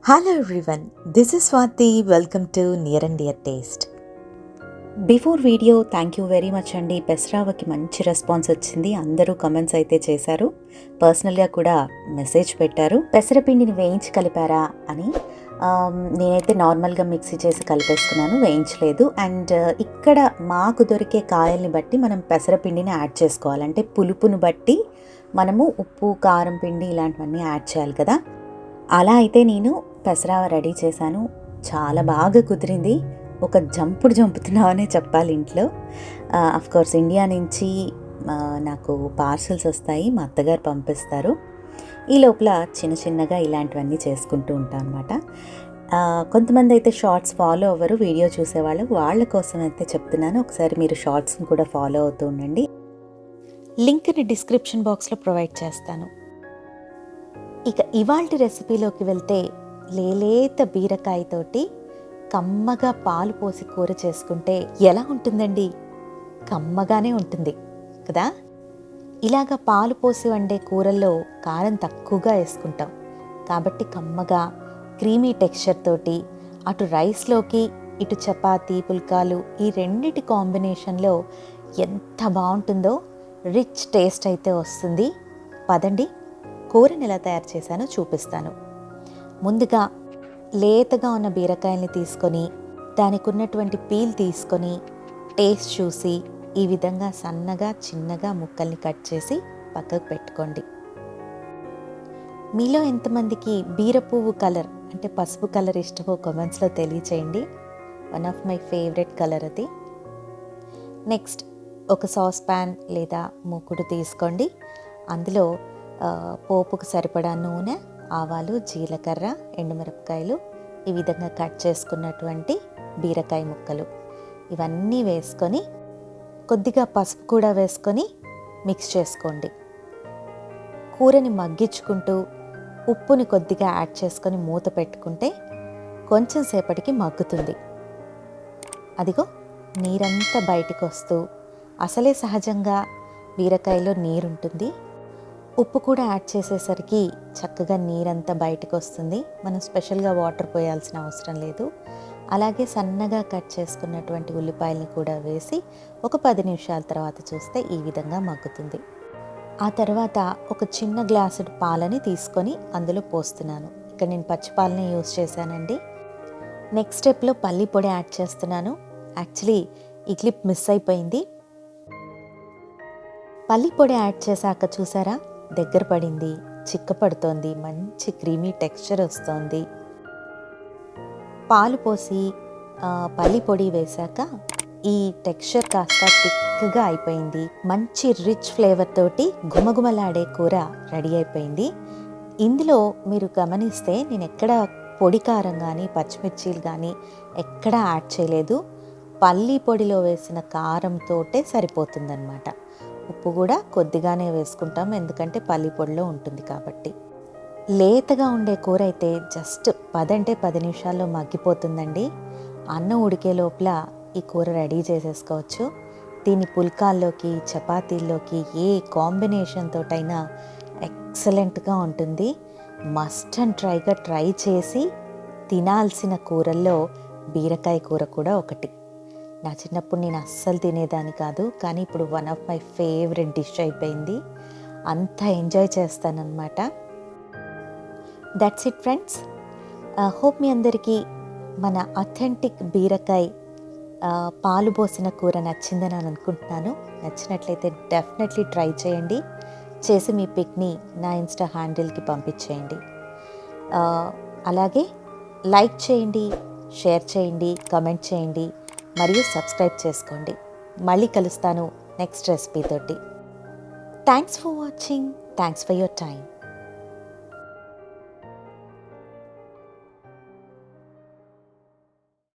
Hello everyone, this is Swati. Welcome to Near and Dear Taste. Before video thank you very much అండి. పెసరావకి మంచి response వచ్చింది. అందరూ comments అయితే చేశారు, పర్సనల్గా కూడా మెసేజ్ పెట్టారు. పెసరపిండిని వేయించి కలిపారా అని. నేనైతే నార్మల్గా మిక్సీ చేసి కలిపేసుకున్నాను, వేయించలేదు. అండ్ ఇక్కడ మాకు దొరికే కాయల్ని బట్టి మనం పెసరపిండిని యాడ్ చేసుకోవాలి. అంటే పులుపును బట్టి మనము ఉప్పు, కారం, పిండి ఇలాంటివన్నీ యాడ్ చేయాలి కదా. అలా అయితే నేను పెసరావ రెడీ చేశాను. చాలా బాగా కుదిరింది. ఒక జంపుతున్నామనే చెప్పాలి. ఇంట్లో కోర్స్ ఇండియా నుంచి నాకు పార్సల్స్ వస్తాయి, మా అత్తగారు పంపిస్తారు. ఈ లోపల చిన్న చిన్నగా ఇలాంటివన్నీ చేసుకుంటూ ఉంటాను అనమాట. కొంతమంది అయితే షార్ట్స్ ఫాలో అవ్వరు, వీడియో చూసేవాళ్ళు, వాళ్ళ కోసం అయితే చెప్తున్నాను. ఒకసారి మీరు షార్ట్స్ని కూడా ఫాలో అవుతూ ఉండండి. లింక్ని డిస్క్రిప్షన్ బాక్స్లో ప్రొవైడ్ చేస్తాను. ఇక ఇవాల్టి రెసిపీలోకి వెళ్తే, లేలేత బీరకాయతోటి కమ్మగా పాలు పోసి కూర చేసుకుంటే ఎలా ఉంటుందండి? కమ్మగానే ఉంటుంది కదా. ఇలాగ పాలు పోసి వండే కూరల్లో కారం తక్కువగా వేసుకుంటాం కాబట్టి కమ్మగా క్రీమీ టెక్స్చర్ తోటి అటు రైస్లోకి ఇటు చపాతీ, పుల్కాలు ఈ రెండిటి కాంబినేషన్లో ఎంత బాగుంటుందో, రిచ్ టేస్ట్ అయితే వస్తుంది. పదండి కూరని ఎలా తయారు చేశానో చూపిస్తాను. ముందుగా లేతగా ఉన్న బీరకాయల్ని తీసుకొని దానికి ఉన్నటువంటి పీల్ తీసుకొని టేస్ట్ చూసి ఈ విధంగా సన్నగా చిన్నగా ముక్కల్ని కట్ చేసి పక్కకు పెట్టుకోండి. మీలో ఎంతమందికి బీర పువ్వు కలర్ అంటే పసుపు కలర్ ఇష్టమో కామెంట్స్లో తెలియచేయండి. One of my favourite colour అది. నెక్స్ట్ ఒక సాస్ ప్యాన్ లేదా మూకుడు తీసుకోండి. అందులో పోపుకు సరిపడా నూనె, ఆవాలు, జీలకర్ర, ఎండుమిరపకాయలు, ఈ విధంగా కట్ చేసుకున్నటువంటి బీరకాయ ముక్కలు ఇవన్నీ వేసుకొని కొద్దిగా పసుపు కూడా వేసుకొని మిక్స్ చేసుకోండి. కూరని మగ్గించుకుంటూ ఉప్పుని కొద్దిగా యాడ్ చేసుకొని మూత పెట్టుకుంటే కొంచెం సేపటికి మగ్గుతుంది. అదిగో నీరంతా బయటికి వస్తూ, అసలే సహజంగా బీరకాయలో నీరుంటుంది, ఉప్పు కూడా యాడ్ చేసేసరికి చక్కగా నీరంతా బయటకు వస్తుంది. మనం స్పెషల్గా వాటర్ పోయాల్సిన అవసరం లేదు. అలాగే సన్నగా కట్ చేసుకున్నటువంటి ఉల్లిపాయల్ని కూడా వేసి ఒక 10 నిమిషాల తర్వాత చూస్తే ఈ విధంగా మగ్గుతుంది. ఆ తర్వాత ఒక చిన్న గ్లాసుడు పాలని తీసుకొని అందులో పోస్తున్నాను. ఇక్కడ నేను పచ్చిపాలని యూస్ చేశానండి. నెక్స్ట్ స్టెప్లో పల్లి పొడి యాడ్ చేస్తున్నాను. యాక్చువల్లీ ఈ క్లిప్ మిస్ అయిపోయింది. పల్లి పొడి యాడ్ చేశాక చూసారా, దగ్గర పడింది, చిక్కపడుతోంది, మంచి క్రీమీ టెక్స్చర్ వస్తుంది. పాలు పోసి పల్లి పొడి వేశాక ఈ టెక్స్చర్ కాస్త థిక్గా అయిపోయింది. మంచి రిచ్ ఫ్లేవర్ తోటి గుమగుమలాడే కూర రెడీ అయిపోయింది. ఇందులో మీరు గమనిస్తే నేను ఎక్కడ పొడి కారం కానీ పచ్చిమిర్చీలు కానీ ఎక్కడా యాడ్ చేయలేదు. పల్లి పొడిలో వేసిన కారంతోటే సరిపోతుందన్నమాట. ఉప్పు కూడా కొద్దిగానే వేసుకుంటాం, ఎందుకంటే పల్లి పొడిలో ఉంటుంది కాబట్టి. లేతగా ఉండే కూర అయితే జస్ట్ 10 నిమిషాల్లో మగ్గిపోతుందండి. అన్నం ఉడికే లోపల ఈ కూర రెడీ చేసేసుకోవచ్చు. దీని పుల్కాల్లోకి, చపాతీల్లోకి ఏ కాంబినేషన్ తోటైనా ఎక్సలెంట్గా ఉంటుంది. మస్ట్ అండ్ ట్రై చేసి తినాల్సిన కూరల్లో బీరకాయ కూర కూడా ఒకటి. నా చిన్నప్పుడు నేను అస్సలు తినేదాన్ని కాదు, కానీ ఇప్పుడు one of my favourite dish అయిపోయింది. అంత ఎంజాయ్ చేస్తానన్నమాట. That's it friends. హోప్ మీ అందరికీ మన అథెంటిక్ బీరకాయ పాలు పోసిన కూర నచ్చిందని అని అనుకుంటున్నాను. నచ్చినట్లయితే డెఫినెట్లీ ట్రై చేయండి. చేసి మీ పిక్ని నా ఇన్స్టా హ్యాండిల్కి పంపించేయండి. అలాగే లైక్ చేయండి, షేర్ చేయండి, కమెంట్ చేయండి, మరియు సబ్స్క్రైబ్ చేసుకోండి. మళ్ళీ కలుస్తాను నెక్స్ట్ రెసిపీ తోటి. Thanks for watching. Thanks for your time.